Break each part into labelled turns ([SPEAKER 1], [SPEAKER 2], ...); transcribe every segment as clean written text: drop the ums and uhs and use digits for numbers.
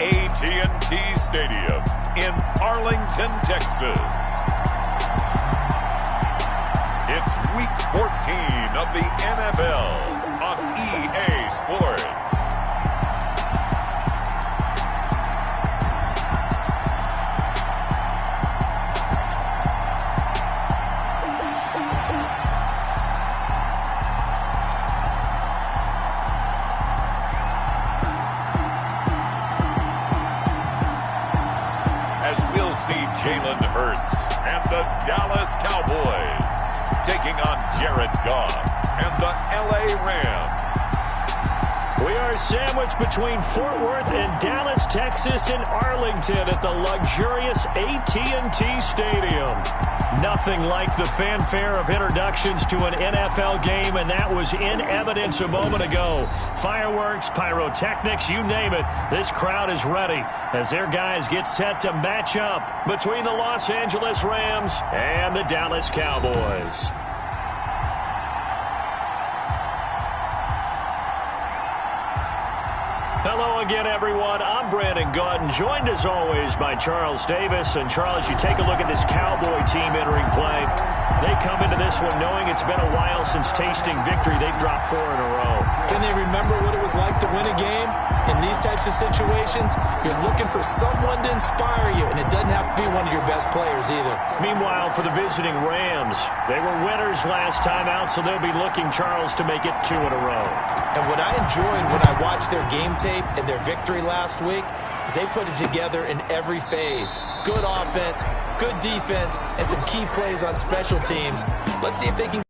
[SPEAKER 1] AT&T Stadium in Arlington, Texas. It's Week 14 of the NFL on EA Sports. Jalen Hurts and the Dallas Cowboys taking on Jared Goff and the LA Rams.
[SPEAKER 2] We are sandwiched between Fort Worth and Dallas, Texas, and Arlington at the luxurious AT&T Stadium. Nothing like the fanfare of introductions to an NFL game, and that was in evidence a moment ago. Fireworks, pyrotechnics, you name it. This crowd is ready as their guys get set to match up between the Los Angeles Rams and the Dallas Cowboys. Hello again, everyone. I'm Brandon Gautin, joined as always by Charles Davis. And Charles, you take a look at this Cowboy team entering play. They come into this one knowing it's been a while since tasting victory. They've dropped 4 in a row.
[SPEAKER 3] Can they remember what it was like to win a game? In these types of situations, you're looking for someone to inspire you, and it doesn't have to be one of your best players either.
[SPEAKER 2] Meanwhile, for the visiting Rams, they were winners last time out, so they'll be looking, Charles, to make it 2 in a row.
[SPEAKER 3] And what I enjoyed when I watched their game tape and their victory last week is they put it together in every phase. Good offense, good defense, and some key plays on special teams. Let's see if they can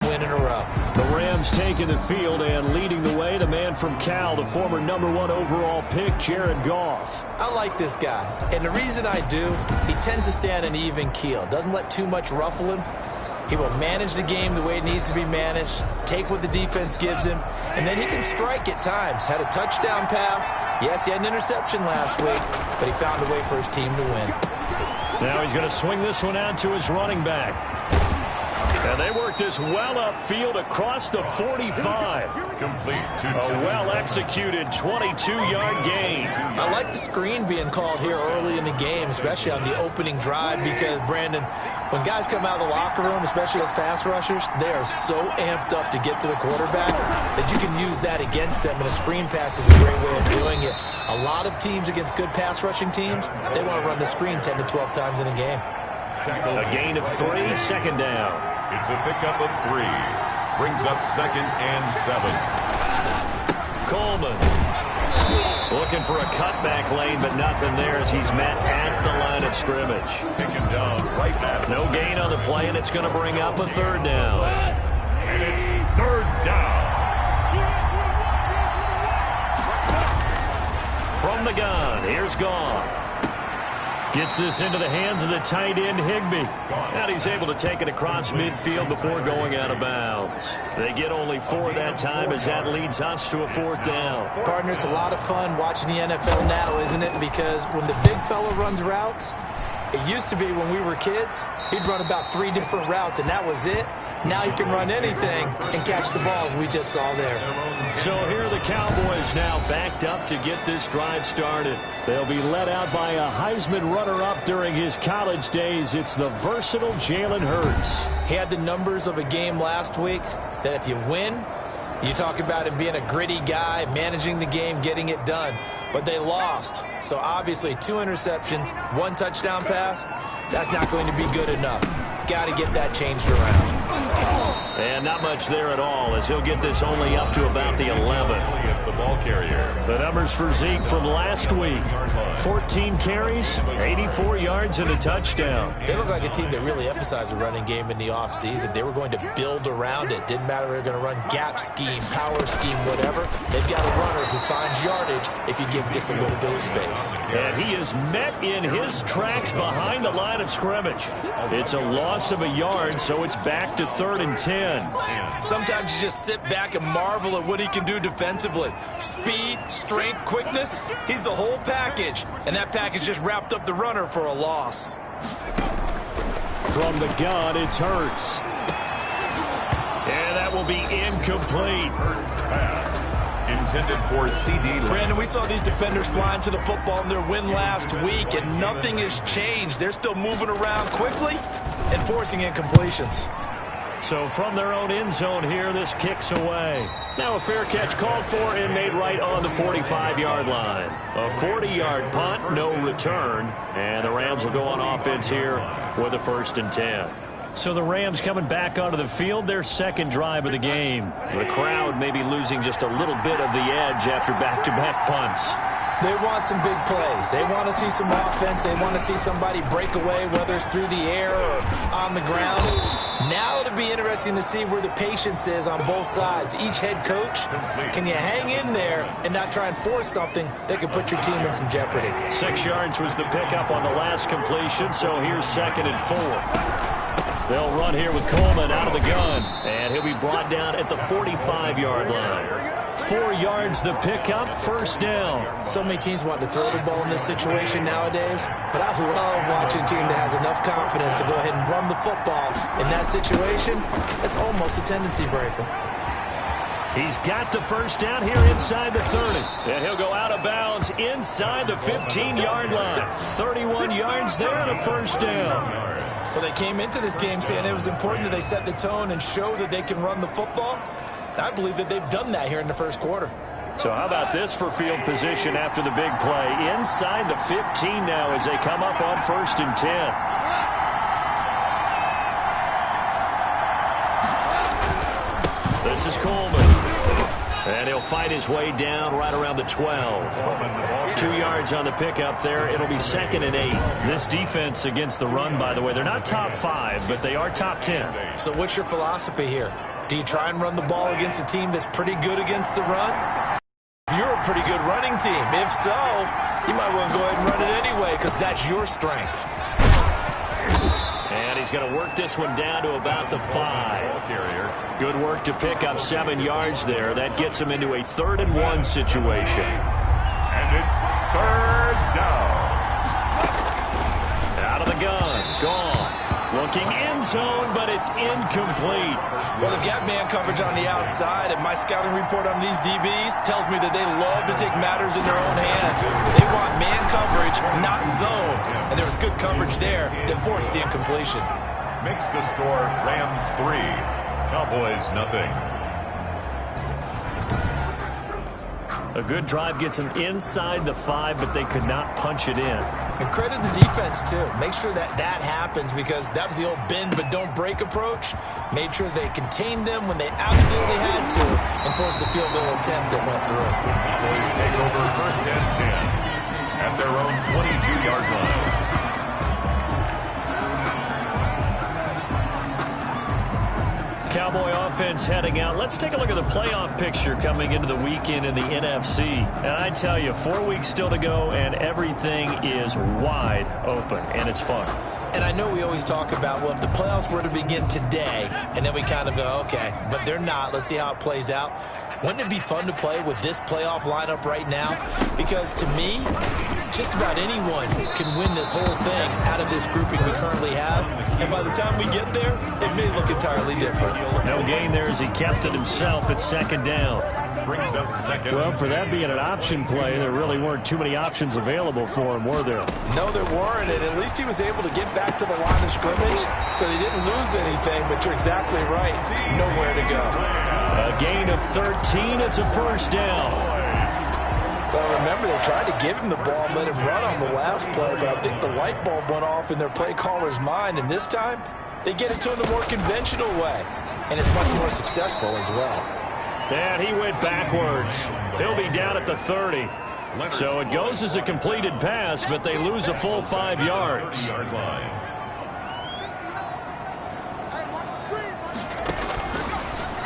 [SPEAKER 3] win in a row.
[SPEAKER 2] The Rams taking the field and leading the way, the man from Cal, the former #1 overall pick, Jared Goff.
[SPEAKER 3] I like this guy, and the reason I do, he tends to stay on an even keel. Doesn't let too much ruffle him. He will manage the game the way it needs to be managed, take what the defense gives him, and then he can strike at times. Had a touchdown pass. Yes, he had an interception last week, but he found a way for his team to win.
[SPEAKER 2] Now he's going to swing this one out to his running back. And they work this well upfield across the 45.
[SPEAKER 1] Complete to
[SPEAKER 2] a well-executed 22-yard gain.
[SPEAKER 3] I like the screen being called here early in the game, especially on the opening drive, because, Brandon, when guys come out of the locker room, especially as pass rushers, they are so amped up to get to the quarterback that you can use that against them, and a screen pass is a great way of doing it. A lot of teams against good pass rushing teams, they want to run the screen 10 to 12 times in a game.
[SPEAKER 2] A gain of 3, second down.
[SPEAKER 1] It's a pickup of 3. Brings up 2nd and 7.
[SPEAKER 2] Coleman looking for a cutback lane, but nothing there as he's met at the line of scrimmage.
[SPEAKER 1] Taken down right at
[SPEAKER 2] no gain on the play, and it's going to bring up a 3rd down.
[SPEAKER 1] And it's 3rd down.
[SPEAKER 2] From the gun, here's Goff. Gets this into the hands of the tight end, Higbee. And he's able to take it across midfield before going out of bounds. They get only 4 that time as that leads us to a 4th down.
[SPEAKER 3] Partner, it's a lot of fun watching the NFL now, isn't it? Because when the big fella runs routes, it used to be when we were kids, he'd run about 3 different routes, and that was it. Now he can run anything and catch the balls we just saw there.
[SPEAKER 2] So here are the Cowboys now backed up to get this drive started. They'll be led out by a Heisman runner-up during his college days. It's the versatile Jalen Hurts.
[SPEAKER 3] He had the numbers of a game last week that if you win, you talk about him being a gritty guy, managing the game, getting it done. But they lost. So obviously 2 interceptions, 1 touchdown pass, that's not going to be good enough. Got to get that changed around.
[SPEAKER 2] And not much there at all as he'll get this only up to about the 11.
[SPEAKER 1] The ball carrier.
[SPEAKER 2] The numbers for Zeke from last week. 14 carries, 84 yards, and a touchdown.
[SPEAKER 3] They look like a team that really emphasized the running game in the offseason. They were going to build around it. Didn't matter if they were going to run gap scheme, power scheme, whatever. They've got a runner who finds yardage if you give just a little bit of space.
[SPEAKER 2] And he is met in his tracks behind the line of scrimmage. It's a loss of a yard, so it's back to 3rd and 10.
[SPEAKER 3] Sometimes you just sit back and marvel at what he can do defensively. Speed, strength, quickness, he's the whole package. And that package just wrapped up the runner for a loss.
[SPEAKER 2] From the gun, it's Hurts. And that will be incomplete.
[SPEAKER 1] Hurts pass intended for CD.
[SPEAKER 3] Brandon, we saw these defenders flying to the football in their win last week, and nothing has changed. They're still moving around quickly and forcing incompletions.
[SPEAKER 2] So from their own end zone here, this kicks away. Now a fair catch called for and made right on the 45-yard line. A 40-yard punt, no return. And the Rams will go on offense here with a 1st and 10. So the Rams coming back onto the field, their second drive of the game. The crowd may be losing just a little bit of the edge after back-to-back punts.
[SPEAKER 3] They want some big plays. They want to see some offense. They want to see somebody break away, whether it's through the air or on the ground. Now it'll be interesting to see where the patience is on both sides. Each head coach, can you hang in there and not try and force something that could put your team in some jeopardy?
[SPEAKER 2] 6 yards was the pickup on the last completion, so here's 2nd and 4. They'll run here with Coleman out of the gun, and he'll be brought down at the 45-yard line. 4 yards the pickup, 1st down.
[SPEAKER 3] So many teams want to throw the ball in this situation nowadays, but I love watching a team that has enough confidence to go ahead and run the football. In that situation, that's almost a tendency breaker.
[SPEAKER 2] He's got the 1st down here inside the 30. And he'll go out of bounds inside the 15-yard line. 31 yards there and a 1st down.
[SPEAKER 3] Well, they came into this game saying it was important that they set the tone and show that they can run the football. I believe that they've done that here in the 1st quarter.
[SPEAKER 2] So how about this for field position after the big play? Inside the 15 now as they come up on 1st and 10. This is Coleman. And he'll fight his way down right around the 12. 2 yards on the pickup there. It'll be 2nd and 8. This defense against the run, by the way, they're not top 5, but they are top 10.
[SPEAKER 3] So what's your philosophy here? Do you try and run the ball against a team that's pretty good against the run? You're a pretty good running team. If so, you might want to go ahead and run it anyway because that's your strength.
[SPEAKER 2] And he's going to work this one down to about the 5. Good work to pick up 7 yards there. That gets him into a 3rd and 1 situation.
[SPEAKER 1] And it's 3rd down.
[SPEAKER 2] Out of the gun. Gone. Looking end zone, but it's incomplete.
[SPEAKER 3] Well, they've got man coverage on the outside, and my scouting report on these DBs tells me that they love to take matters in their own hands. They want man coverage, not zone. And there was good coverage there that forced the incompletion.
[SPEAKER 1] Makes the score Rams 3, Cowboys nothing.
[SPEAKER 2] A good drive gets them inside the 5, but they could not punch it in.
[SPEAKER 3] And credit the defense, too. Make sure that that happens because that was the old bend but don't break approach. Made sure they contained them when they absolutely had to and forced the field goal attempt that went through.
[SPEAKER 1] Cowboys take over 1st and 10 at their own 22-yard line.
[SPEAKER 2] Cowboy offense heading out. Let's take a look at the playoff picture coming into the weekend in the NFC. And I tell you, 4 weeks still to go, and everything is wide open, and it's fun.
[SPEAKER 3] And I know we always talk about, well, if the playoffs were to begin today, and then we kind of go, okay, but they're not. Let's see how it plays out. Wouldn't it be fun to play with this playoff lineup right now? Because to me, just about anyone can win this whole thing out of this grouping we currently have. And by the time we get there, it may look entirely different.
[SPEAKER 2] No gain there as he kept it himself at 2nd down.
[SPEAKER 1] Brings up 2nd.
[SPEAKER 2] Well, for that being an option play, there really weren't too many options available for him, were there?
[SPEAKER 3] No, there weren't, and at least he was able to get back to the line of scrimmage, so he didn't lose anything, but you're exactly right. Nowhere to go.
[SPEAKER 2] A gain of 13. It's a 1st down.
[SPEAKER 3] Well, remember, they tried to give him the ball and let him run on the last play, but I think the light bulb went off in their play caller's mind, and this time, they get it to him the more conventional way, and it's much more successful as well.
[SPEAKER 2] And he went backwards. He'll be down at the 30. So it goes as a completed pass, but they lose a full 5 yards.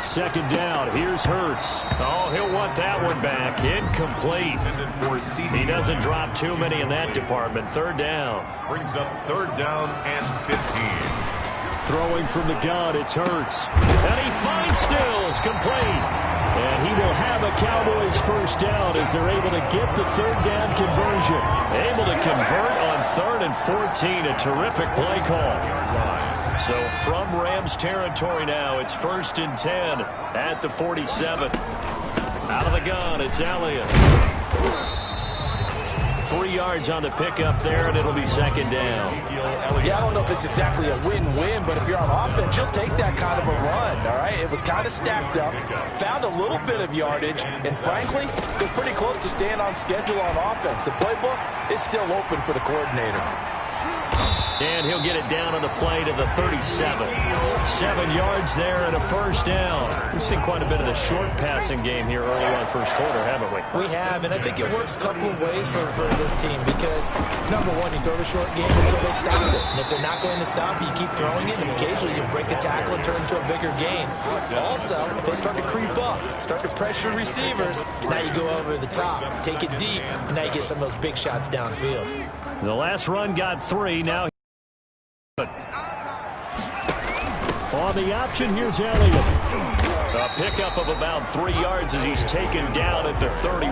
[SPEAKER 2] Second down. Here's Hurts. Oh, he'll want that one back. Incomplete. He doesn't drop too many in that department. 3rd down.
[SPEAKER 1] Brings up 3rd down and 15.
[SPEAKER 2] Throwing from the gun, it's Hurts. And he finds Stills, complete. And he will have a Cowboys 1st down as they're able to get the 3rd down conversion. Able to convert on 3rd and 14. A terrific play call. So from Rams territory now, it's 1st and 10 at the 47. Out of the gun, it's Elliott. 3 yards on the pickup there, and it'll be second down.
[SPEAKER 3] Yeah, I don't know if it's exactly a win-win, but if you're on offense, you'll take that kind of a run, all right? It was kind of stacked up, found a little bit of yardage, and frankly, they're pretty close to staying on schedule on offense. The playbook is still open for the coordinator.
[SPEAKER 2] And he'll get it down on the play to the 37. 7 yards there and a first down. We've seen quite a bit of the short passing game here early on first quarter, haven't we?
[SPEAKER 3] We have, and I think it works a couple of ways for this team because, number one, you throw the short game until they stop it. And if they're not going to stop it, you keep throwing it, and occasionally you break a tackle and turn it into a bigger gain. Also, if they start to creep up, start to pressure receivers, now you go over the top, take it deep, and now you get some of those big shots downfield.
[SPEAKER 2] The last run got 3. Now on the option, here's Elliott. A pickup of about 3 yards as he's taken down at the 31.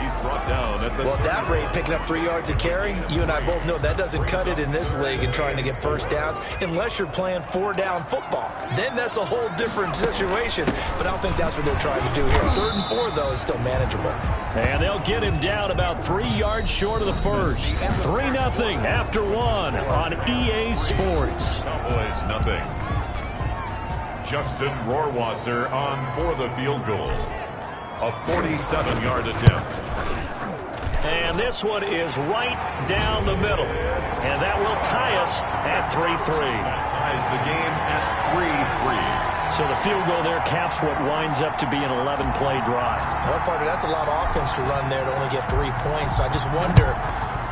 [SPEAKER 1] He's brought down at the...
[SPEAKER 3] Well, at that rate, picking up 3 yards a carry, you and I both know that doesn't cut it in this league and trying to get first downs unless you're playing 4-down football. Then that's a whole different situation, but I don't think that's what they're trying to do here. 3rd and 4, though, is still manageable.
[SPEAKER 2] And they'll get him down about 3 yards short of the first. 3-0 after 1 on EA Sports.
[SPEAKER 1] Cowboys, nothing. Justin Rohrwasser on for the field goal. A 47-yard attempt.
[SPEAKER 2] And this one is right down the middle. And that will tie us at 3-3.
[SPEAKER 1] Ties the game at 3-3.
[SPEAKER 2] So the field goal there caps what winds up to be an 11-play drive.
[SPEAKER 3] Well, partner, that's a lot of offense to run there to only get 3 points. So I just wonder,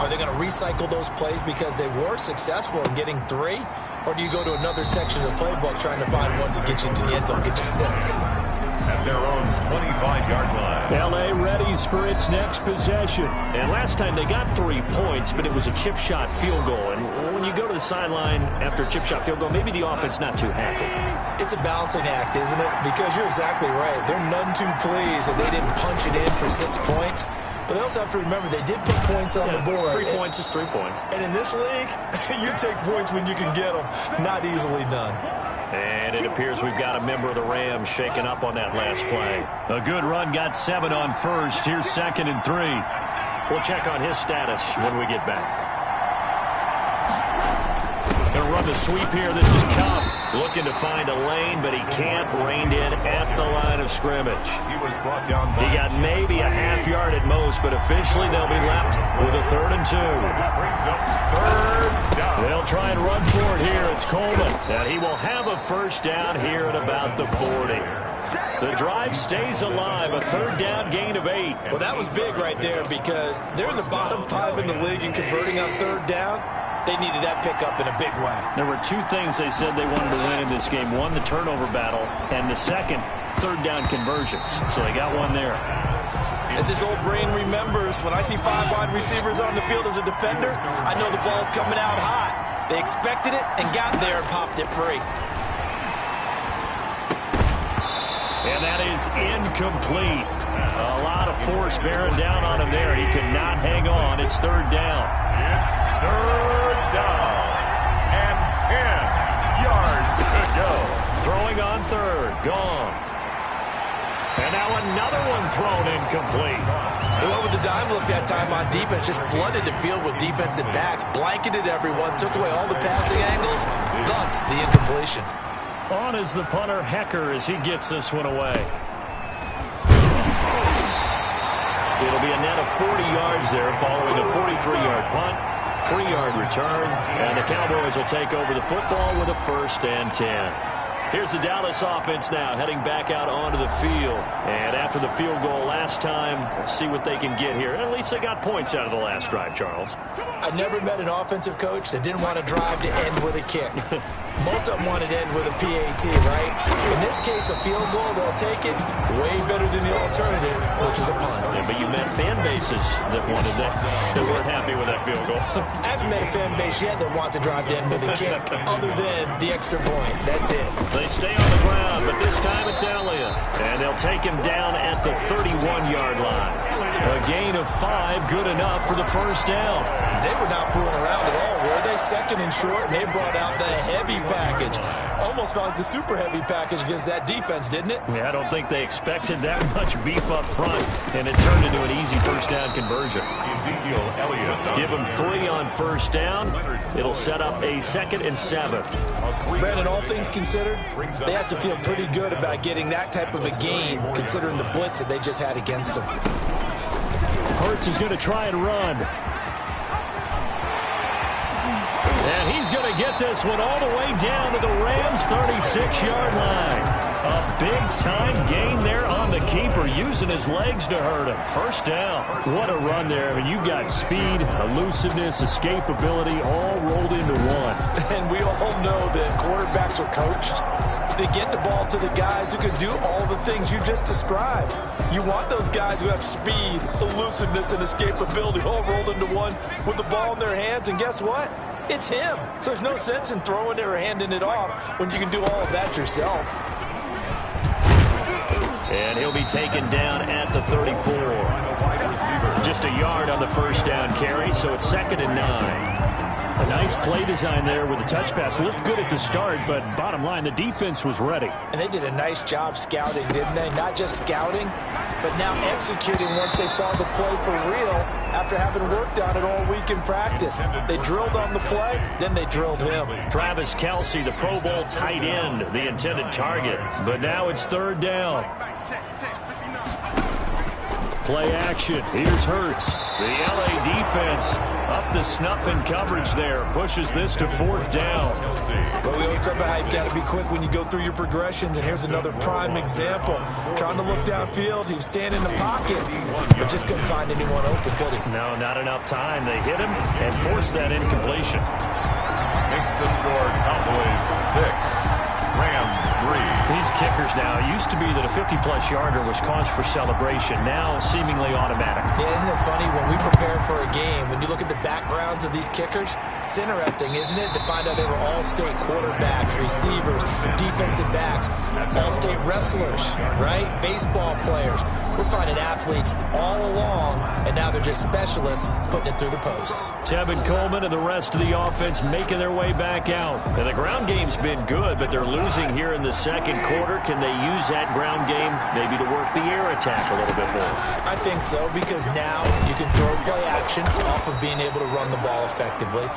[SPEAKER 3] are they going to recycle those plays because they were successful in getting 3? Or do you go to another section of the playbook trying to find ones that get you into the end zone, get you 6?
[SPEAKER 1] At their own 25-yard line.
[SPEAKER 2] L.A. readies for its next possession. And last time they got 3 points, but it was a chip shot field goal. And when you go to the sideline after a chip shot field goal, maybe the offense not too happy.
[SPEAKER 3] It's a balancing act, isn't it? Because you're exactly right. They're none too pleased that they didn't punch it in for 6 points. But they also have to remember they did put points on the board.
[SPEAKER 2] 3 points is 3 points.
[SPEAKER 3] And in this league, you take points when you can get them. Not easily done.
[SPEAKER 2] And it appears we've got a member of the Rams shaken up on that last play. A good run, got 7 on first. Here's 2nd and 3. We'll check on his status when we get back. Gonna run the sweep here. This is Cup looking to find a lane, but he can't. Reined in at the line of scrimmage.
[SPEAKER 1] He was brought down.
[SPEAKER 2] He got maybe a half yard at most, but officially they'll be left with a 3rd and 2.
[SPEAKER 1] That brings up 3rd down.
[SPEAKER 2] They'll try and run for it here. It's Coleman. And he will have a first down here at about the 40. The drive stays alive. A 3rd down gain of 8.
[SPEAKER 3] Well, that was big right there because they're in the bottom 5 in the league in converting on 3rd down. They needed that pickup in a big way.
[SPEAKER 2] There were 2 things they said they wanted to win in this game. One, the turnover battle, and the second, 3rd down conversions. So they got one there.
[SPEAKER 3] As his old brain remembers, when I see 5 wide receivers on the field as a defender, I know the ball's coming out high. They expected it and got there and popped it free.
[SPEAKER 2] And that is incomplete. A lot of force bearing down on him there. He could not hang on. It's 3rd down.
[SPEAKER 1] It's 3rd down. And 10 yards to go.
[SPEAKER 2] Throwing on 3rd. Goff. And now another one thrown incomplete.
[SPEAKER 3] They went with the dime look that time on defense. Just flooded the field with defensive backs. Blanketed everyone. Took away all the passing angles. Thus, the incompletion.
[SPEAKER 2] On is the punter, Hecker, as he gets this one away. It'll be a net of 40 yards there following a 43-yard punt, 3-yard return, and the Cowboys will take over the football with a 1st and 10. Here's the Dallas offense now heading back out onto the field. And after the field goal last time, we'll see what they can get here. At least they got points out of the last drive, Charles.
[SPEAKER 3] I never met an offensive coach that didn't want to drive to end with a kick. Most of them wanted to end with a PAT, right? In this case, a field goal, they'll take it way better than the alternative, which is a punt.
[SPEAKER 2] Yeah, but you met fan bases that wanted that, that weren't happy with that field goal.
[SPEAKER 3] I haven't met a fan base yet that wants to drive to end with a kick, other than the extra point. That's it.
[SPEAKER 2] They stay on the ground, but this time it's Elliott. And they'll take him down at the 31-yard line. A gain of 5, good enough for the 1st down.
[SPEAKER 3] They were not fooling around at all, were they? Second and short, and they brought out the heavy package. Almost felt like the super heavy package against that defense, didn't it?
[SPEAKER 2] Yeah, I don't think they expected that much beef up front, and it turned into an easy first down conversion.
[SPEAKER 1] Ezekiel Elliott.
[SPEAKER 2] Give them 3 on first down. It'll set up a 2nd and 7.
[SPEAKER 3] Brandon, all things considered, they have to feel pretty good about getting that type of a gain, considering the blitz that they just had against them.
[SPEAKER 2] Hurts is going to try and run. And he's going to get this one all the way down to the Rams' 36-yard line. A big-time gain there on the keeper, using his legs to hurt him. First down. What a run there. I mean, you got speed, elusiveness, escapability, all rolled into one.
[SPEAKER 3] And we all know that quarterbacks are coached. They get the ball to the guys who can do all the things you just described. You want those guys who have speed, elusiveness, and escapability all rolled into one with the ball in their hands. And guess what? It's him. So there's no sense in throwing it or handing it off when you can do all of that yourself.
[SPEAKER 2] And he'll be taken down at the 34. Just a yard on the first down carry, so it's 2nd and 9. A nice play design there with the touch pass. Looked good at the start, but bottom line, the defense was ready.
[SPEAKER 3] And they did a nice job scouting, didn't they? Not just scouting, but now executing once they saw the play for real after having worked on it all week in practice. They drilled on the play, then they drilled him.
[SPEAKER 2] Travis Kelce, the Pro Bowl tight end, the intended target. But now it's 3rd down. Play action. Here's Hurts. The LA defense up the snuff in coverage there. Pushes this to 4th down.
[SPEAKER 3] Well, we always talk about how you've got to be quick when you go through your progressions, and here's another prime example. Trying to look downfield, he was standing in the pocket, but just couldn't find anyone open, could he?
[SPEAKER 2] No, not enough time. They hit him and forced that incompletion.
[SPEAKER 1] Makes the score Cowboys 6. Rams 3.
[SPEAKER 2] These kickers now, it used to be that a 50-plus yarder was cause for celebration. Now seemingly automatic.
[SPEAKER 3] Yeah, isn't it funny when we prepare for a game, when you look at the backgrounds of these kickers, it's interesting, isn't it, to find out they were all-state quarterbacks, receivers, defensive backs, all-state wrestlers, right? Baseball players. We're finding athletes all along, and now they're just specialists putting it through the posts.
[SPEAKER 2] Tevin Coleman and the rest of the offense making their way back out. And the ground game's been good, but they're losing here in the second quarter. Can they use that ground game maybe to work the air attack a little bit more?
[SPEAKER 3] I think so, because now you can throw play action off of being able to run the ball effectively.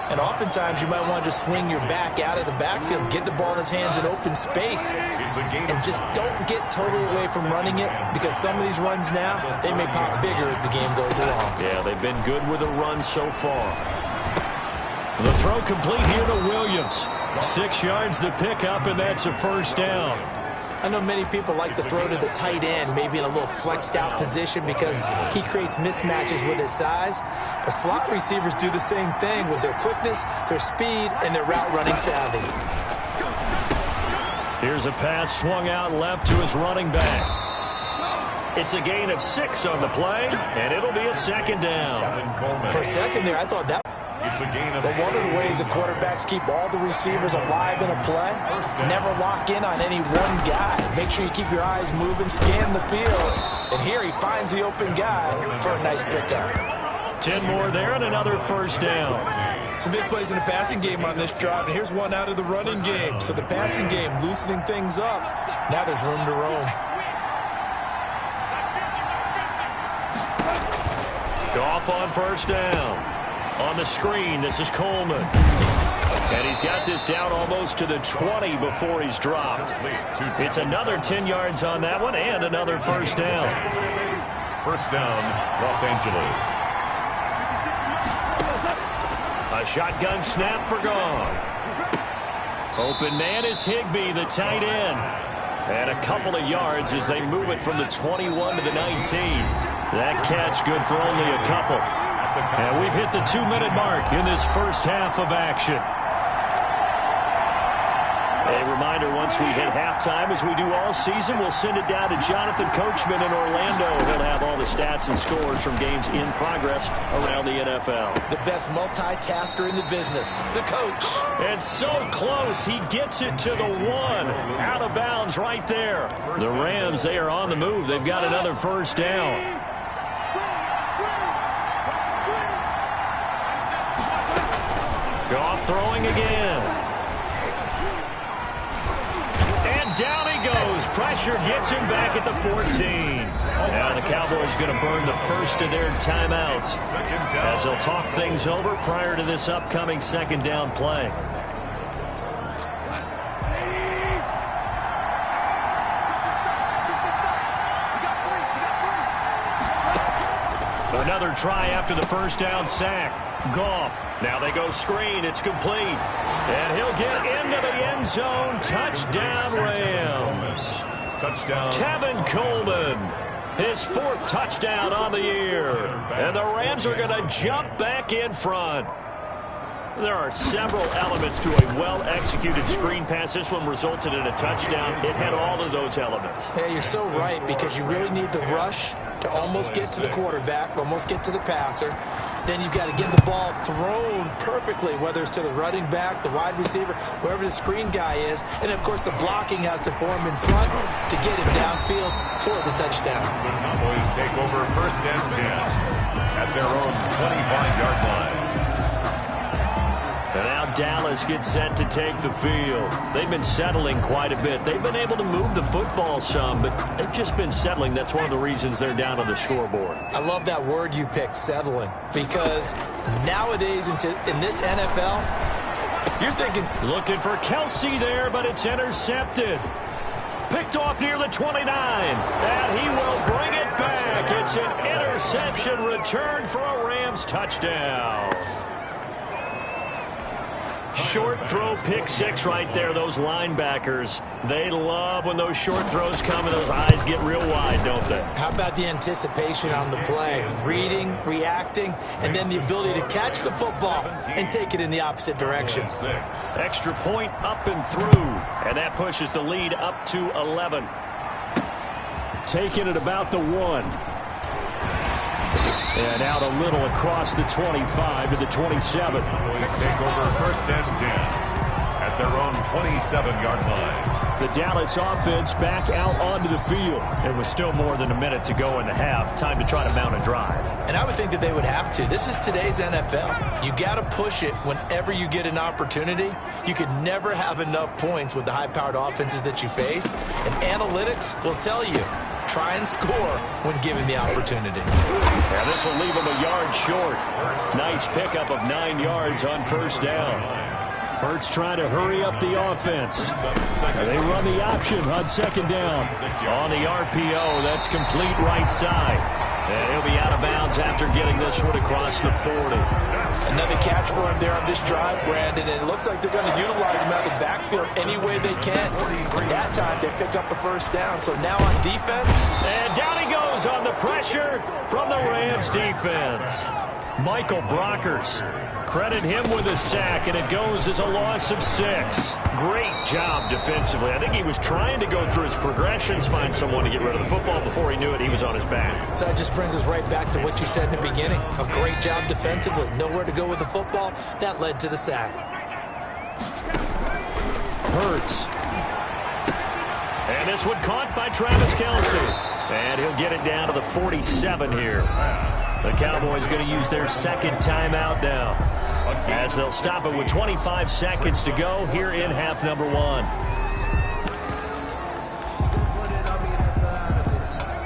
[SPEAKER 3] And oftentimes you might want to just swing your back out of the backfield, get the ball in his hands in open space, and just don't get totally away from running it, because some of these runs now, they may pop bigger as the game goes along.
[SPEAKER 2] Yeah, they've been good with a run so far. The throw complete here to Williams. 6 yards the pickup, and that's a first down.
[SPEAKER 3] I know many people like to throw to the tight end, maybe in a little flexed out position because he creates mismatches with his size. But slot receivers do the same thing with their quickness, their speed, and their route running savvy.
[SPEAKER 2] Here's a pass swung out left to his running back. It's a gain of 6 on the play, and it'll be a 2nd down.
[SPEAKER 3] For a second there, I thought that. But one of the ways the quarterbacks keep all the receivers alive in a play, never lock in on any one guy. Make sure you keep your eyes moving, scan the field. And here he finds the open guy for a nice pickup.
[SPEAKER 2] 10 more there and another first down.
[SPEAKER 3] Some big plays in the passing game on this drive, and here's one out of the running game. So the passing game loosening things up. Now there's room to roam.
[SPEAKER 2] Goff on first down. On the screen, this is Coleman. And he's got this down almost to the 20 before he's dropped. It's another 10 yards on that one and another first down.
[SPEAKER 1] First down, Los Angeles.
[SPEAKER 2] A shotgun snap for Goff. Open man is Higbee, the tight end. And a couple of yards as they move it from the 21 to the 19. That catch good for only a couple. And we've hit the 2-minute mark in this first half of action. A reminder, once we hit halftime, as we do all season, we'll send it down to Jonathan Coachman in Orlando. He'll have all the stats and scores from games in progress around the NFL.
[SPEAKER 3] The best multitasker in the business, the coach.
[SPEAKER 2] And so close, he gets it to the 1. Out of bounds right there. The Rams, they are on the move. They've got another first down. Goff throwing again. And down he goes. Pressure gets him back at the 14. Now the Cowboys going to burn the first of their timeouts as they'll talk things over prior to this upcoming second down play. Another try after the first down sack. Goff. Now they go screen. It's complete. And he'll get into the end zone. Touchdown, Rams.
[SPEAKER 1] Touchdown.
[SPEAKER 2] Tevin Coleman. His fourth touchdown on the year. And the Rams are going to jump back in front. There are several elements to a well-executed screen pass. This one resulted in a touchdown. It had all of those elements.
[SPEAKER 3] Yeah, you're so right, because you really need the rush to almost get to the quarterback, almost get to the passer. Then you've got to get the ball thrown perfectly, whether it's to the running back, the wide receiver, whoever the screen guy is. And, of course, the blocking has to form in front to get him downfield for the touchdown.
[SPEAKER 1] The Cowboys take over first and 10 at their own 25-yard line.
[SPEAKER 2] And now Dallas gets set to take the field. They've been settling quite a bit. They've been able to move the football some, but they've just been settling. That's one of the reasons they're down on the scoreboard.
[SPEAKER 3] I love that word you picked, settling, because nowadays in this NFL, you're thinking.
[SPEAKER 2] Looking for Kelsey there, but it's intercepted. Picked off near the 29, and he will bring it back. It's an interception return for a Rams touchdown. Short throw, pick six right there. Those linebackers, they love when those short throws come and those eyes get real wide, don't they?
[SPEAKER 3] How about the anticipation on the play? Reading, reacting, and then the ability to catch the football and take it in the opposite direction.
[SPEAKER 2] Extra point up and through, and that pushes the lead up to 11. Taking it about the 1. And out a little across the 25 to the 27.
[SPEAKER 1] Cowboys take over first and 10 at their own 27-yard line.
[SPEAKER 2] The Dallas offense back out onto the field. It was still more than a minute to go in the half. Time to try to mount a drive.
[SPEAKER 3] And I would think that they would have to. This is today's NFL. You got to push it whenever you get an opportunity. You could never have enough points with the high-powered offenses that you face. And analytics will tell you, try and score when given the opportunity.
[SPEAKER 2] Yeah, this will leave them a yard short. Nice pickup of 9 yards on first down. Hurts trying to hurry up the offense. They run the option on second down. On the RPO, that's complete right side. And he'll be out of bounds after getting this one across the 40.
[SPEAKER 3] Another catch for him there on this drive, Brandon, and it looks like they're going to utilize him out of the backfield any way they can. At that time, they pick up a first down. So now on defense.
[SPEAKER 2] And down he goes on the pressure from the Rams defense. Michael Brockers. Credit him with a sack, and it goes as a loss of 6. Great job defensively. I think he was trying to go through his progressions, find someone to get rid of the football. Before he knew it, he was on his back.
[SPEAKER 3] So that just brings us right back to what you said in the beginning. A great job defensively. Nowhere to go with the football. That led to the sack.
[SPEAKER 2] Hurts. And this one caught by Travis Kelce. And he'll get it down to the 47 here. The Cowboys going to use their second timeout now, as they'll stop it with 25 seconds to go here in half number 1.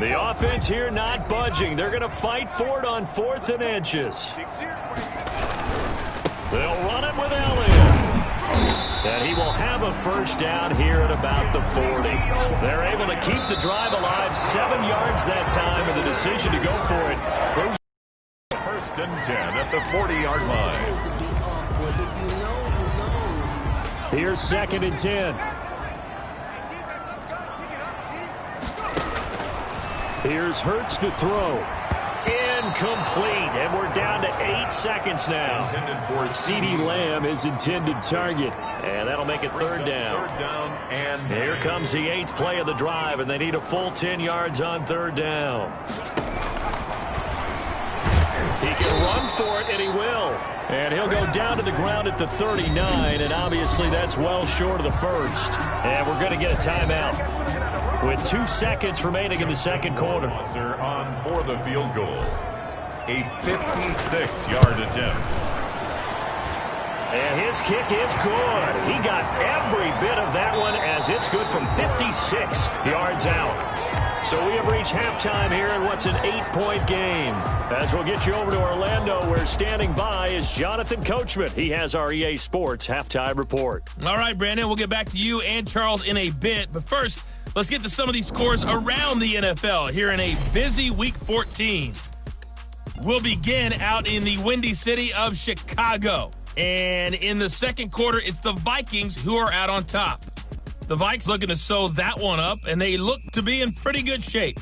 [SPEAKER 2] The offense here not budging. They're going to fight for it on 4th and inches. They'll run it with Elliott. And he will have a first down here at about the 40. They're able to keep the drive alive, 7 yards that time, and the decision to go for it proves.
[SPEAKER 1] First and 10 at the 40-yard line.
[SPEAKER 2] Here's 2nd and 10. Here's Hurts to throw. Incomplete, and we're down to 8 seconds now. CeeDee Lamb is intended target, and that'll make it 3rd down.
[SPEAKER 1] And
[SPEAKER 2] here comes the 8th play of the drive, and they need a full 10 yards on 3rd down. He can run for it, and he will. And he'll go down to the ground at the 39, and obviously that's well short of the first. And we're going to get a timeout with 2 seconds remaining in the second quarter.
[SPEAKER 1] On for the field goal. A 56-yard attempt.
[SPEAKER 2] And his kick is good. He got every bit of that one as it's good from 56 yards out. So we have reached halftime here in what's an 8-point game. As we'll get you over to Orlando, where standing by is Jonathan Coachman. He has our EA Sports halftime report.
[SPEAKER 4] All right, Brandon, we'll get back to you and Charles in a bit. But first, let's get to some of these scores around the NFL here in a busy Week 14. We'll begin out in the windy city of Chicago. And in the second quarter, it's the Vikings who are out on top. The Vikes looking to sew that one up, and they look to be in pretty good shape.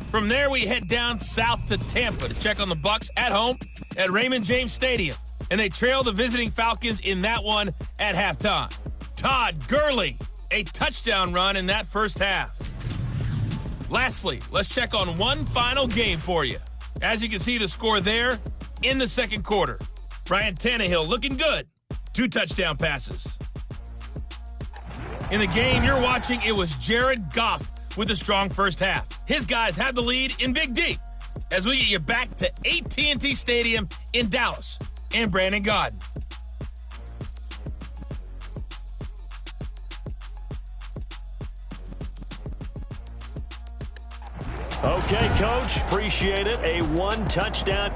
[SPEAKER 4] From there, we head down south to Tampa to check on the Bucs at home at Raymond James Stadium. And they trail the visiting Falcons in that one at halftime. Todd Gurley, a touchdown run in that first half. Lastly, let's check on one final game for you. As you can see the score there in the second quarter. Ryan Tannehill looking good. 2 touchdown passes. In the game you're watching, it was Jared Goff with a strong first half. His guys have the lead in Big D as we get you back to AT&T Stadium in Dallas and Brandon Gaudin.
[SPEAKER 2] Okay, Coach, appreciate it. A 1 touchdown.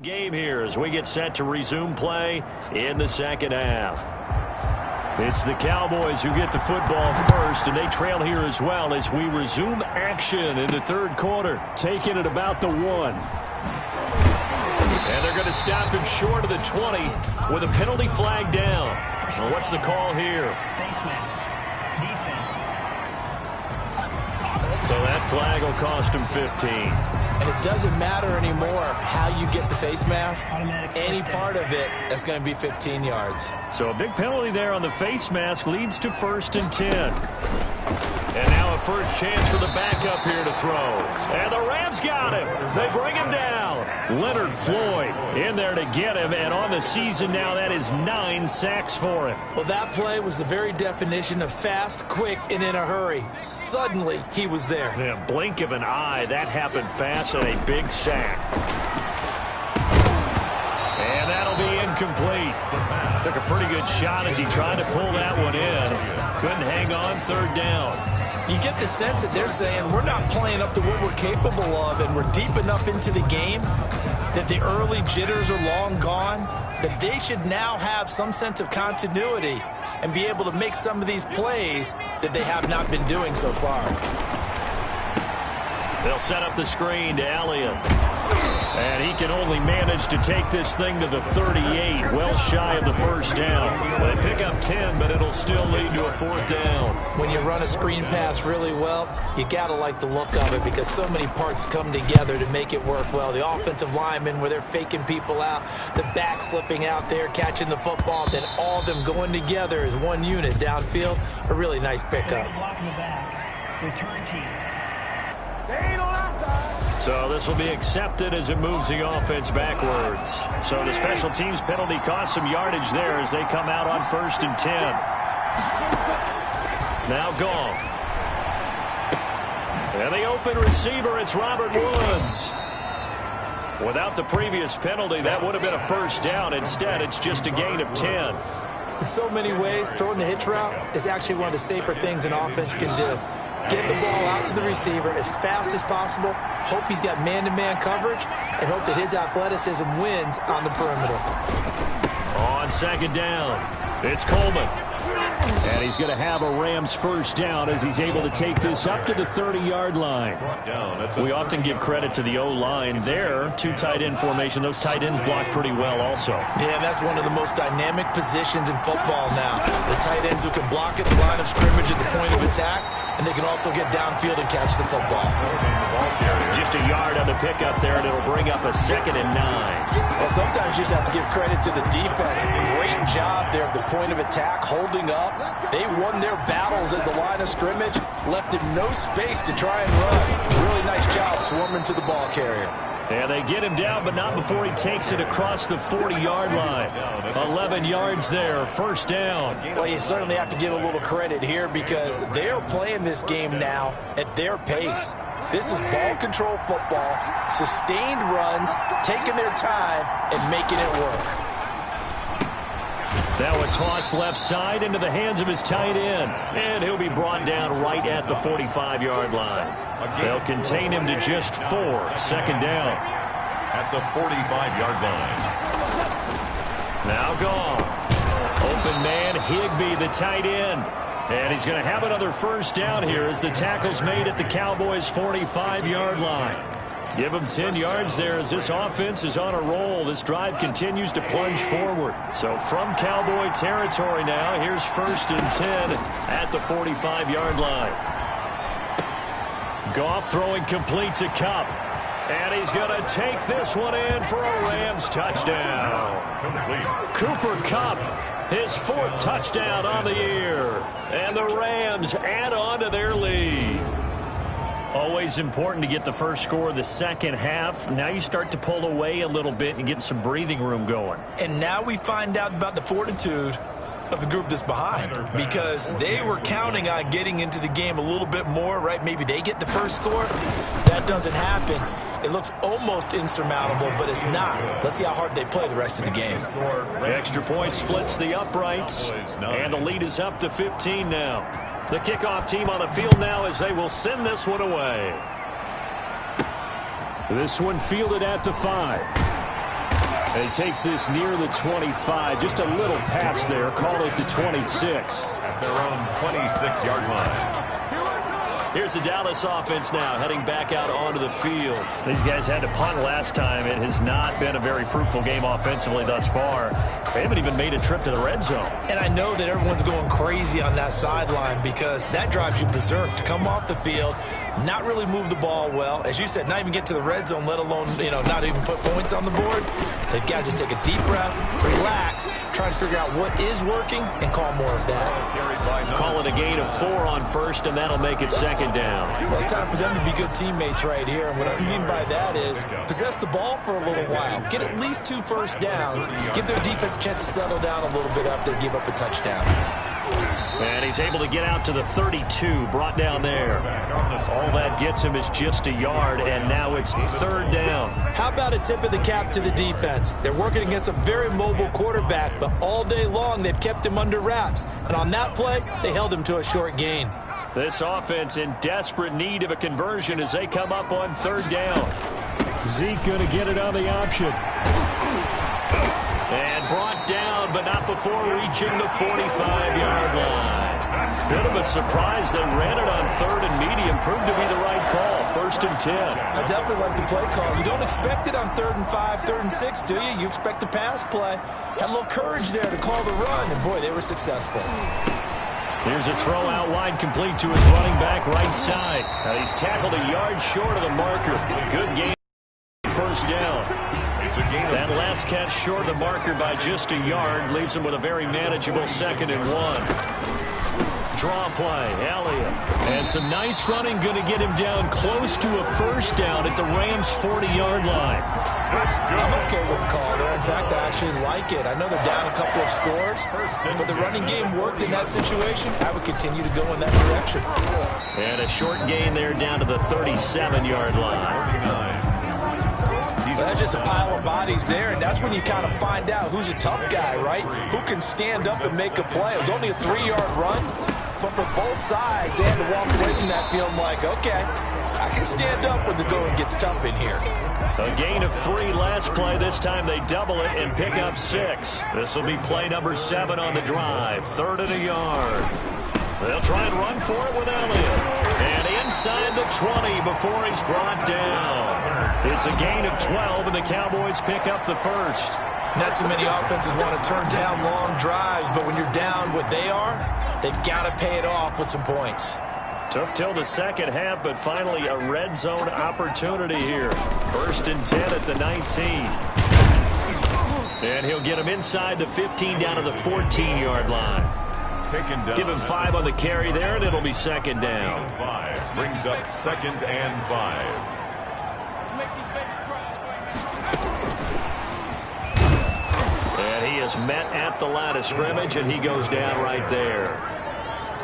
[SPEAKER 2] Game here as we get set to resume play in the second half. It's the Cowboys who get the football first, and they trail here as well as we resume action in the third quarter, taking it about the 1. And they're going to stop him short of the 20 with a penalty flag down. Well, what's the call here?
[SPEAKER 5] Face mask. Defense.
[SPEAKER 2] So that flag will cost him 15.
[SPEAKER 3] And it doesn't matter anymore how you get the face mask. Any part of it, that's going to be 15 yards.
[SPEAKER 2] So a big penalty there on the face mask leads to 1st and 10. And now a first chance for the backup here to throw. And the Rams got him. They bring him down. Leonard Floyd in there to get him. And on the season now, that is 9 sacks for him.
[SPEAKER 3] Well, that play was the very definition of fast, quick, and in a hurry. Suddenly, he was there.
[SPEAKER 2] Yeah, blink of an eye. That happened fast and a big sack. And that'll be incomplete. Took a pretty good shot as he tried to pull that one in. Couldn't hang on, 3rd down.
[SPEAKER 3] You get the sense that they're saying we're not playing up to what we're capable of, and we're deep enough into the game that the early jitters are long gone, that they should now have some sense of continuity and be able to make some of these plays that they have not been doing so far.
[SPEAKER 2] They'll set up the screen to Elliott. And he can only manage to take this thing to the 38, well shy of the first down. They pick up 10, but it'll still lead to a 4th down.
[SPEAKER 3] When you run a screen pass really well, you got to like the look of it because so many parts come together to make it work well. The offensive linemen, where they're faking people out, the back slipping out there, catching the football, then all of them going together as one unit downfield. A really nice pickup.
[SPEAKER 5] Block in the back. Return team.
[SPEAKER 2] So this will be accepted as it moves the offense backwards. So the special teams penalty cost some yardage there as they come out on 1st and 10. Now Goff. And the open receiver, it's Robert Woods. Without the previous penalty, that would have been a 1st down. Instead, it's just a gain of 10.
[SPEAKER 3] In so many ways, throwing the hitch route is actually one of the safer things an offense can do. Get the ball out to the receiver as fast as possible, hope he's got man-to-man coverage, and hope that his athleticism wins on the perimeter.
[SPEAKER 2] On 2nd down, it's Coleman. And he's going to have a Rams 1st down as he's able to take this up to the 30-yard line. We often give credit to the O-line there. 2 tight end formation. Those tight ends block pretty well also.
[SPEAKER 3] Yeah, that's one of the most dynamic positions in football now. The tight ends who can block at the line of scrimmage at the point of attack, and they can also get downfield and catch the football.
[SPEAKER 2] Just a yard on the pickup there, and it'll bring up a 2nd and 9.
[SPEAKER 3] Well, sometimes you just have to give credit to the defense. Great job there at the point of attack, holding up. They won their battles at the line of scrimmage, left him no space to try and run. Really nice job swarming to the ball carrier.
[SPEAKER 2] And they get him down, but not before he takes it across the 40-yard line. 11 yards there, first down.
[SPEAKER 3] Well, you certainly have to give a little credit here because they're playing this game now at their pace. This is ball control football, sustained runs, taking their time, and making it work.
[SPEAKER 2] Now a toss left side into the hands of his tight end. And he'll be brought down right at the 45-yard line. They'll contain him to just 4. Second down.
[SPEAKER 1] At the 45-yard line.
[SPEAKER 2] Now Goff. Open man, Higbee, the tight end. And he's going to have another first down here as the tackle's made at the Cowboys' 45-yard line. Give him 10 yards there as this offense is on a roll. This drive continues to plunge forward. So from Cowboy territory now, here's 1st and 10 at the 45-yard line. Goff throwing complete to Kupp. And he's going to take this one in for a Rams touchdown. Cooper Kupp, his 4th touchdown on the year. And the Rams add on to their lead. Always important to get the first score of the second half. Now you start to pull away a little bit and get some breathing room going.
[SPEAKER 3] And now we find out about the fortitude of the group that's behind because they were counting on getting into the game a little bit more, right? Maybe they get the first score. That doesn't happen. It looks almost insurmountable, but it's not. Let's see how hard they play the rest of the game.
[SPEAKER 2] The extra point splits the uprights, and the lead is up to 15 now. The kickoff team on the field now as they will send this one away. This one fielded at the 5. And he takes this near the 25. Just a little pass there. Call it the 26.
[SPEAKER 1] At their own 26-yard line.
[SPEAKER 2] Here's the Dallas offense now heading back out onto the field. These guys had to punt last time. It has not been a very fruitful game offensively thus far. They haven't even made a trip to the red zone. And
[SPEAKER 3] I know that everyone's going crazy on that sideline because that drives you berserk to come off the field, not really move the ball well. As you said, not even get to the red zone, let alone, not even put points on the board. They've got to just take a deep breath, relax, try and figure out what is working, and call more of that.
[SPEAKER 2] Call it a gain of 4 on first, and that'll make it second down.
[SPEAKER 3] Well, it's time for them to be good teammates right here. And what I mean by that is possess the ball for a little while. Get at least 2 first downs. Give their defense a chance to settle down a little bit after they give up a touchdown.
[SPEAKER 2] And he's able to get out to the 32, brought down there. All that gets him is just a yard, and now it's 3rd down.
[SPEAKER 3] How about a tip of the cap to the defense? They're working against a very mobile quarterback, but all day long they've kept him under wraps. And on that play, they held him to a short gain.
[SPEAKER 2] This offense in desperate need of a conversion as they come up on 3rd down. Zeke going to get it on the option. And brought down, but not before reaching the 45-yard line. Bit of a surprise. They ran it on 3rd and medium. Proved to be the right call. 1st and 10.
[SPEAKER 3] I definitely like the play call. You don't expect it on 3rd and 5, 3rd and 6, do you? You expect a pass play. Had a little courage there to call the run, and boy, they were successful.
[SPEAKER 2] Here's a throw out wide, complete to his running back right side. Now he's tackled a yard short of the marker. Good game. 1st down. That last catch short of the marker by just a yard leaves him with a very manageable 2nd and 1. Draw play, Elliott. And some nice running, going to get him down close to a 1st down at the Rams' 40-yard line.
[SPEAKER 3] I'm okay with the call there. In fact, I actually like it. I know they're down a couple of scores, but the running game worked in that situation. I would continue to go in that direction.
[SPEAKER 2] And a short gain there down to the 37-yard line.
[SPEAKER 3] Well, that's just a pile of bodies there, and that's when you kind of find out who's a tough guy, right? Who can stand up and make a play. It was only a 3-yard run, but for both sides, they had to walk away from that feeling like, okay, I can stand up when the going gets tough in here.
[SPEAKER 2] A gain of 3 last play. This time they double it and pick up 6. This will be play number 7 on the drive. 3rd and a yard. They'll try and run for it with Elliott. And inside the 20 before he's brought down. It's a gain of 12, and the Cowboys pick up the 1st.
[SPEAKER 3] Not too many offenses want to turn down long drives, but when you're down what they are, they've got to pay it off with some points.
[SPEAKER 2] Took till the second half, but finally a red zone opportunity here. 1st and 10 at the 19. And he'll get him inside the 15 down to the 14-yard line. Give him 5 on the carry there, and it'll be 2nd down.
[SPEAKER 1] 5 brings up 2nd and 5.
[SPEAKER 2] is met at the line of scrimmage, and he goes down right there.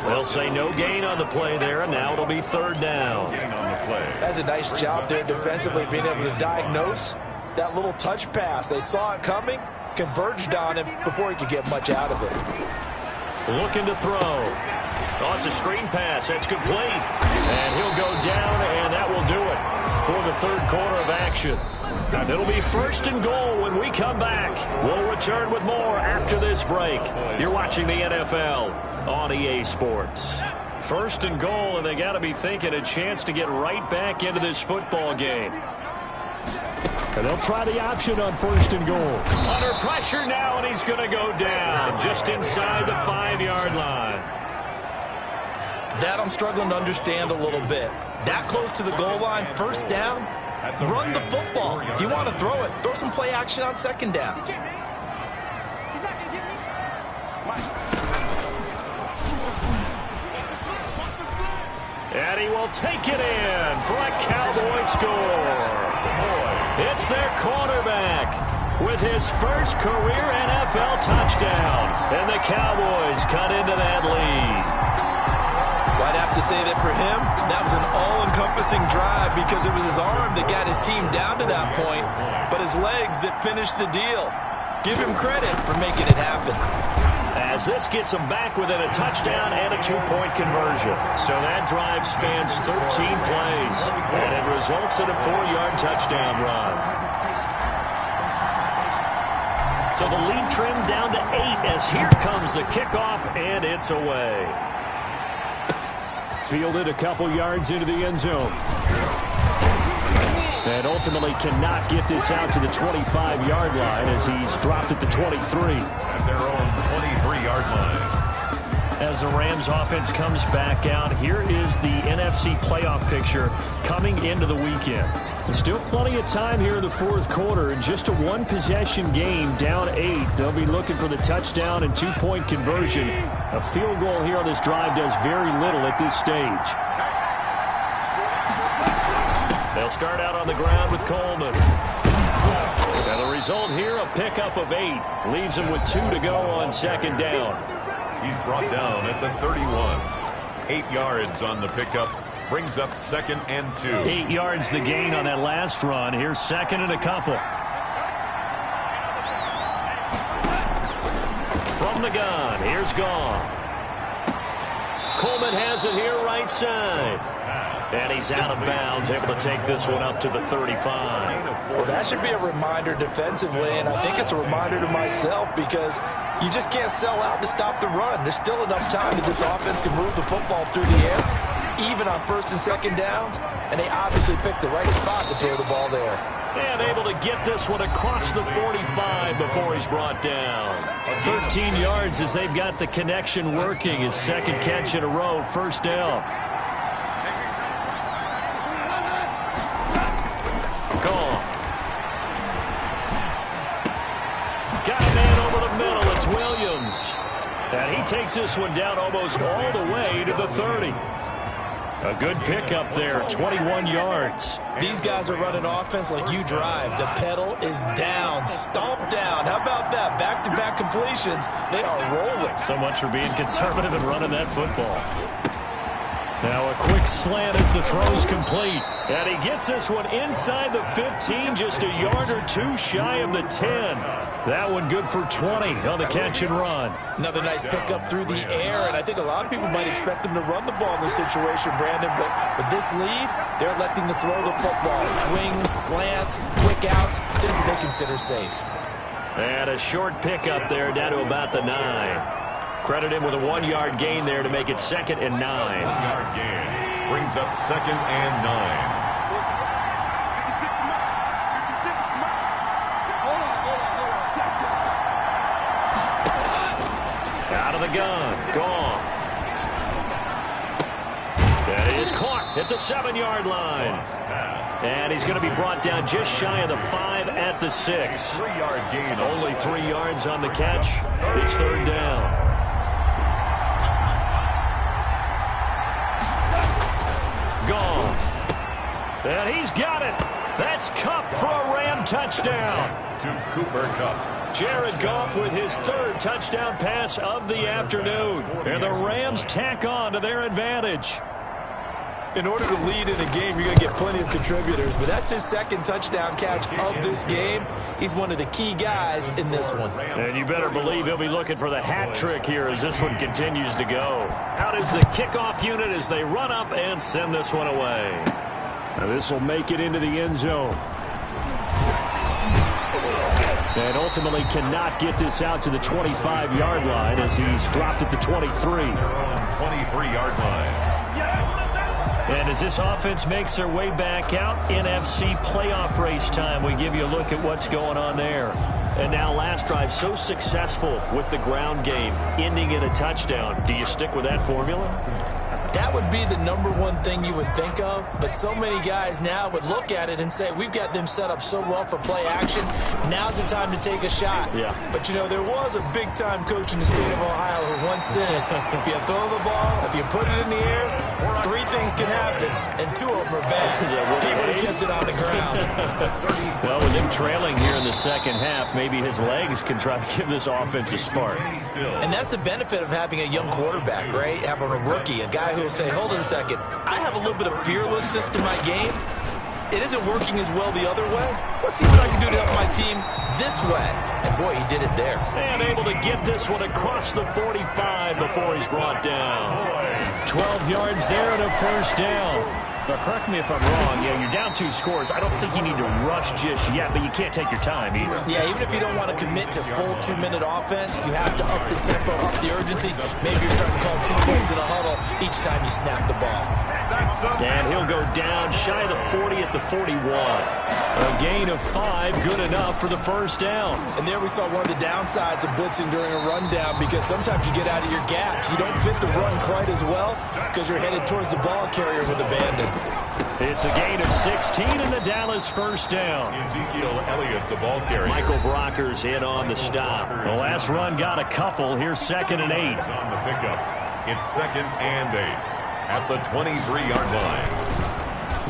[SPEAKER 2] They'll say no gain on the play there, and now it'll be third down.
[SPEAKER 3] That's a nice job there defensively, being able to diagnose that little touch pass. They saw it coming, converged on him before he could get much out of it.
[SPEAKER 2] Looking to throw. Oh, it's a screen pass. That's complete. And he'll go down, and that will do it for the third quarter of action. And it'll be first and goal when we come back. We'll return with more after this break. You're watching the NFL on EA Sports. First and goal, and they got to be thinking a chance to get right back into this football game. And they'll try the option on first and goal. Under pressure now, and he's going to go down just inside the 5-yard line.
[SPEAKER 3] That I'm struggling to understand a little bit. That close to the goal line, first down, run the football. If you want to throw it, throw some play action on second down.
[SPEAKER 2] And he will take it in for a Cowboy score. It's their quarterback with his first career NFL touchdown. And the Cowboys cut into that lead.
[SPEAKER 3] I'd have to say that for him, that was an all-encompassing drive because it was his arm that got his team down to that point, but his legs that finished the deal. Give him credit for making it happen.
[SPEAKER 2] As this gets them back within a touchdown and a 2-point conversion. So that drive spans 13 plays, and it results in a 4-yard touchdown run. So the lead trimmed down to 8 as here comes the kickoff, and it's away. Fielded a couple yards into the end zone. And ultimately cannot get this out to the 25-yard line as he's dropped at the 23.
[SPEAKER 1] At their own 23-yard line.
[SPEAKER 2] As the Rams offense comes back out, here is the NFC playoff picture coming into the weekend. There's still plenty of time here in the fourth quarter. In just a one-possession game, down 8. They'll be looking for the touchdown and 2-point conversion. A field goal here on this drive does very little at this stage. They'll start out on the ground with Coleman. And the result here, a pickup of 8. Leaves him with 2 to go on second down.
[SPEAKER 1] He's brought down at the 31. 8 yards on the pickup. Brings up second and 2.
[SPEAKER 2] 8 yards the gain on that last run. Here's second and a couple. From the gun, here's Goff. Coleman has it here right side. And he's out of bounds, able to take this one up to the 35.
[SPEAKER 3] Well, that should be a reminder defensively, and I think it's a reminder to myself because you just can't sell out to stop the run. There's still enough time that this offense can move the football through the air, even on first and second downs, and they obviously picked the right spot to throw the ball there.
[SPEAKER 2] And able to get this one across the 45 before he's brought down. 13 yards as they've got the connection working. His second catch in a row, first down. Gone. Got a man over the middle. It's Williams. And he takes this one down almost all the way to the 30. A good pickup there, 21 yards.
[SPEAKER 3] These guys are running offense like you drive. The pedal is down, stomp down. How about that? Back-to-back completions. They are rolling.
[SPEAKER 2] So much for being conservative and running that football. Now a quick slant as the throw's complete. And he gets this one inside the 15, just a yard or 2 shy of the 10. That one good for 20 on the catch and run.
[SPEAKER 3] Another nice pickup through the air, and I think a lot of people might expect them to run the ball in this situation, Brandon, but with this lead, they're electing to throw the football. Swings, slants, quick outs, things that they consider safe.
[SPEAKER 2] And a short pickup there down to about the 9. Credit him with a 1-yard gain there to make it second and 9.
[SPEAKER 1] 1-yard gain brings up second and 9.
[SPEAKER 2] Out of the gun, Goff. And it is caught at the 7-yard line. And he's going to be brought down just shy of the 5 at the 6.
[SPEAKER 1] 3-yard gain.
[SPEAKER 2] Only 3 yards on the catch. It's third down. Goff. And he's got it. That's Kupp for a Ram touchdown.
[SPEAKER 1] To Cooper Kupp.
[SPEAKER 2] Jared Goff with his third touchdown pass of the afternoon. And the Rams tack on to their advantage.
[SPEAKER 3] In order to lead in a game, you're going to get plenty of contributors, but that's his second touchdown catch of this game. He's one of the key guys in this one.
[SPEAKER 2] And you better believe he'll be looking for the hat trick here as this one continues to go. Out is the kickoff unit as they run up and send this one away. Now this will make it into the end zone. And ultimately cannot get this out to the 25-yard line as he's dropped at the 23.
[SPEAKER 1] 23-yard line.
[SPEAKER 2] And as this offense makes their way back out, NFC playoff race time, we give you a look at what's going on there. And now last drive so successful with the ground game, ending in a touchdown. Do you stick with that formula?
[SPEAKER 3] That would be the number one thing you would think of, but so many guys now would look at it and say, we've got them set up so well for play action. Now's the time to take a shot.
[SPEAKER 2] Yeah.
[SPEAKER 3] But, you know, there was a big-time coach in the state of Ohio who once said, if you throw the ball, if you put it in the air, three things can happen, and two of them are bad. He would have kept it on the ground.
[SPEAKER 2] Well, with him trailing here in the second half, maybe his legs can try to give this offense a spark.
[SPEAKER 3] And that's the benefit of having a young quarterback, right? Having a rookie, a guy who will say, hold on a second, I have a little bit of fearlessness to my game. It isn't working as well the other way. Let's see what I can do to help my team this way. And boy, he did it there.
[SPEAKER 2] And able to get this one across the 45 before he's brought down. 12 yards there and a first down. Now, correct me if I'm wrong. Yeah, you're down 2 scores. I don't think you need to rush just yet, but you can't take your time either.
[SPEAKER 3] Yeah, even if you don't want to commit to full 2-minute offense, you have to up the tempo, up the urgency. Maybe you're starting to call 2 plays in a huddle each time you snap the ball.
[SPEAKER 2] And he'll go down shy of the 40 at the 41. A gain of 5, good enough for the first down.
[SPEAKER 3] And there we saw one of the downsides of blitzing during a rundown, because sometimes you get out of your gaps. You don't fit the run quite as well because you're headed towards the ball carrier with abandon.
[SPEAKER 2] It's a gain of 16 and the Dallas first down.
[SPEAKER 1] Ezekiel Elliott, the ball carrier.
[SPEAKER 2] Michael Brocker's in on the stop. The last run got a couple. Here's 2nd and 8.
[SPEAKER 1] On the pickup. It's 2nd and 8 at the 23-yard line.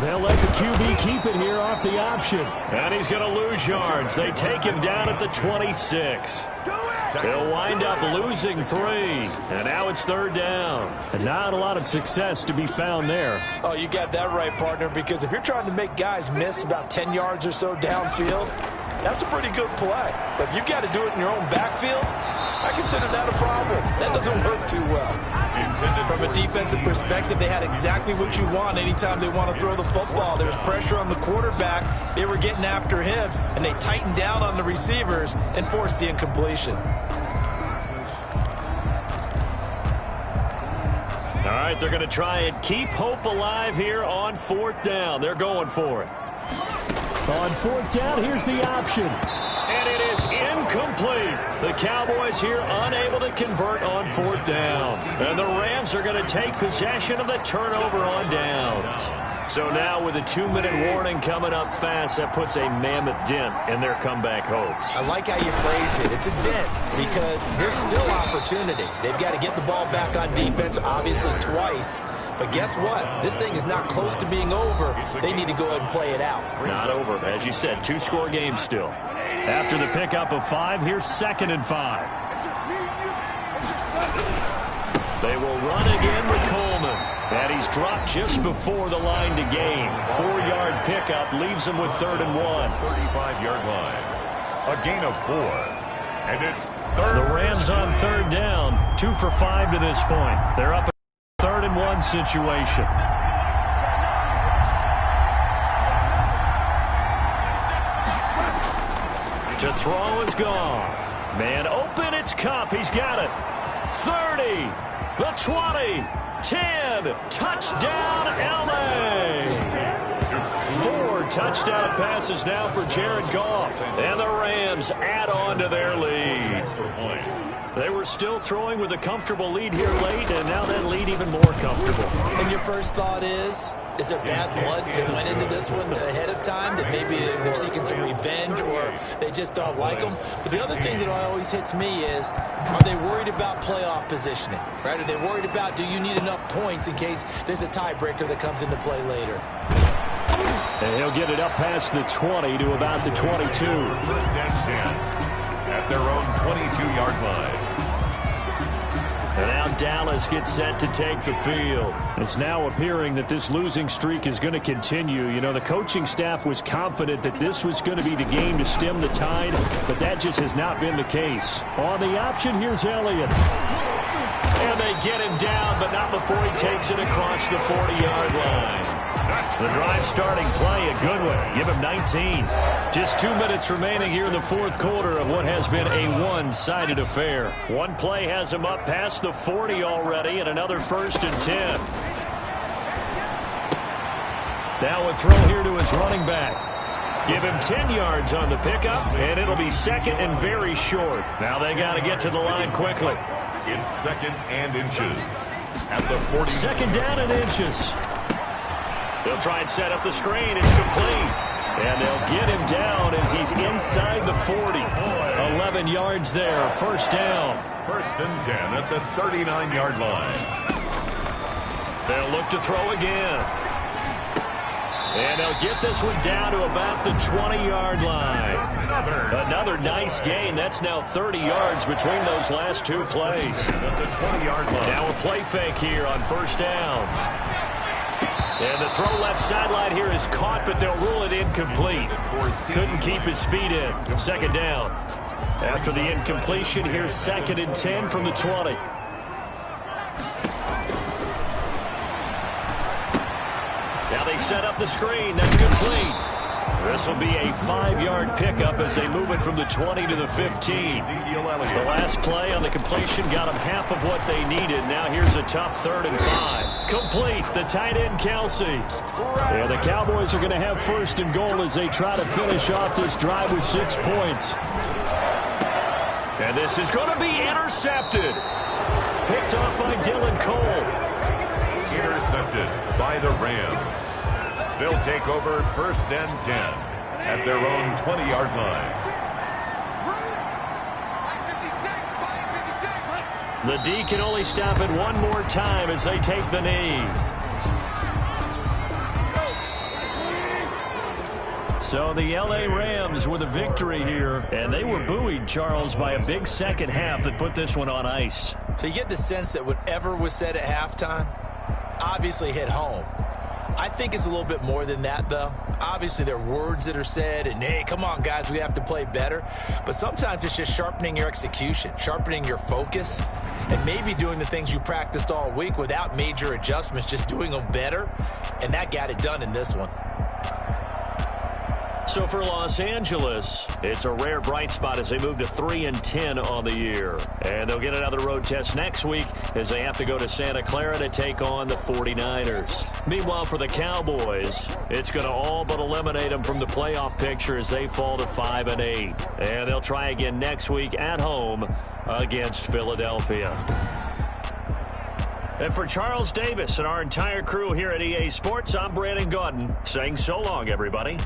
[SPEAKER 2] They'll let the QB keep it here off the option. And he's going to lose yards. They take him down at the 26. They'll wind up losing 3. And now it's 3rd down. And not a lot of success to be found there.
[SPEAKER 3] Oh, you got that right, partner, because if you're trying to make guys miss about 10 yards or so downfield, that's a pretty good play. But if you've got to do it in your own backfield, I consider that a problem. That doesn't work too well. From a defensive perspective, they had exactly what you want anytime they want to throw the football. There's pressure on the quarterback. They were getting after him, and they tightened down on the receivers and forced the incompletion.
[SPEAKER 2] All right, they're going to try and keep hope alive here on 4th down. They're going for it. On 4th down, here's the option. And it is incomplete. The Cowboys here unable to convert on 4th down. And the Rams are going to take possession of the turnover on downs. So now with a 2-minute warning coming up fast, that puts a mammoth dent in their comeback hopes.
[SPEAKER 3] I like how you phrased it. It's a dent because there's still opportunity. They've got to get the ball back on defense, obviously twice. But guess what? This thing is not close to being over. They need to go ahead and play it out.
[SPEAKER 2] Not over. As you said, 2-score game still. After the pickup of 5, here's 2nd and 5. They will run again with Coleman. And he's dropped just before the line to gain. 4-yard pickup leaves him with 3rd and 1.
[SPEAKER 1] 35-yard line. A gain of 4. And it's 3rd.
[SPEAKER 2] The Rams on 3rd down. 2 for 5 to this point. They're up a 3rd and 1 situation. To throw is Goff. Man open, it's Cup. He's got it. 30, the 20, 10. Touchdown, LA. 4 touchdown passes now for Jared Goff. And the Rams add on to their lead. They were still throwing with a comfortable lead here late, and now that lead even more comfortable.
[SPEAKER 3] And your first thought is there bad blood that went into this one ahead of time, that maybe they're seeking some revenge or they just don't like them? But the other thing that always hits me is, are they worried about playoff positioning? Right? Are they worried about, do you need enough points in case there's a tiebreaker that comes into play later?
[SPEAKER 2] And he'll get it up past the 20 to about the 22.
[SPEAKER 1] First and 10 at at their own 22-yard line.
[SPEAKER 2] And now Dallas gets set to take the field. It's now appearing that this losing streak is going to continue. You know, the coaching staff was confident that this was going to be the game to stem the tide, but that just has not been the case. On the option, here's Elliott. And they get him down, but not before he takes it across the 40-yard line. The drive starting play, a good one. Give him 19. Just 2 minutes remaining here in the fourth quarter of what has been a one-sided affair. One play has him up past the 40 already, and another 1st and 10. Now a throw here to his running back. Give him 10 yards on the pickup, and it'll be 2nd and very short. Now they got to get to the line quickly.
[SPEAKER 1] It's 2nd and inches at the 40.
[SPEAKER 2] 2nd down and inches. They'll try and set up the screen. It's complete. And they'll get him down as he's inside the 40. 11 yards there. 1st down.
[SPEAKER 1] 1st and 10 at the 39-yard line.
[SPEAKER 2] They'll look to throw again. And they'll get this one down to about the 20-yard line. Another nice gain. That's now 30 yards between those last 2 plays.
[SPEAKER 1] At the 20-yard line.
[SPEAKER 2] Now a play fake here on 1st down. And the throw left sideline here is caught, but they'll rule it incomplete. Couldn't keep his feet in. 2nd down. After the incompletion, here's 2nd and 10 from the 20. Now they set up the screen. That's complete. This will be a 5-yard pickup as they move it from the 20 to the 15. The last play on the completion got them half of what they needed. Now here's a tough 3rd and 5. Complete. The tight end, Kelsey. And the Cowboys are going to have 1st and goal as they try to finish off this drive with 6 points. And this is going to be intercepted. Picked off by Dylan Cole.
[SPEAKER 1] Intercepted by the Rams. They'll take over 1st and 10 at their own 20-yard line.
[SPEAKER 2] The D can only stop it one more time as they take the knee. So the L.A. Rams with a victory here, and they were buoyed, Charles, by a big second half that put this one on ice.
[SPEAKER 3] So you get the sense that whatever was said at halftime obviously hit home. I think it's a little bit more than that, though. Obviously, there are words that are said, and, hey, come on, guys, we have to play better. But sometimes it's just sharpening your execution, sharpening your focus, and maybe doing the things you practiced all week without major adjustments, just doing them better. And that got it done in this one.
[SPEAKER 2] So for Los Angeles, it's a rare bright spot as they move to 3-10 on the year. And they'll get another road test next week as they have to go to Santa Clara to take on the 49ers. Meanwhile, for the Cowboys, it's going to all but eliminate them from the playoff picture as they fall to 5-8. And they'll try again next week at home against Philadelphia. And for Charles Davis and our entire crew here at EA Sports, I'm Brandon Gaudin saying so long, everybody.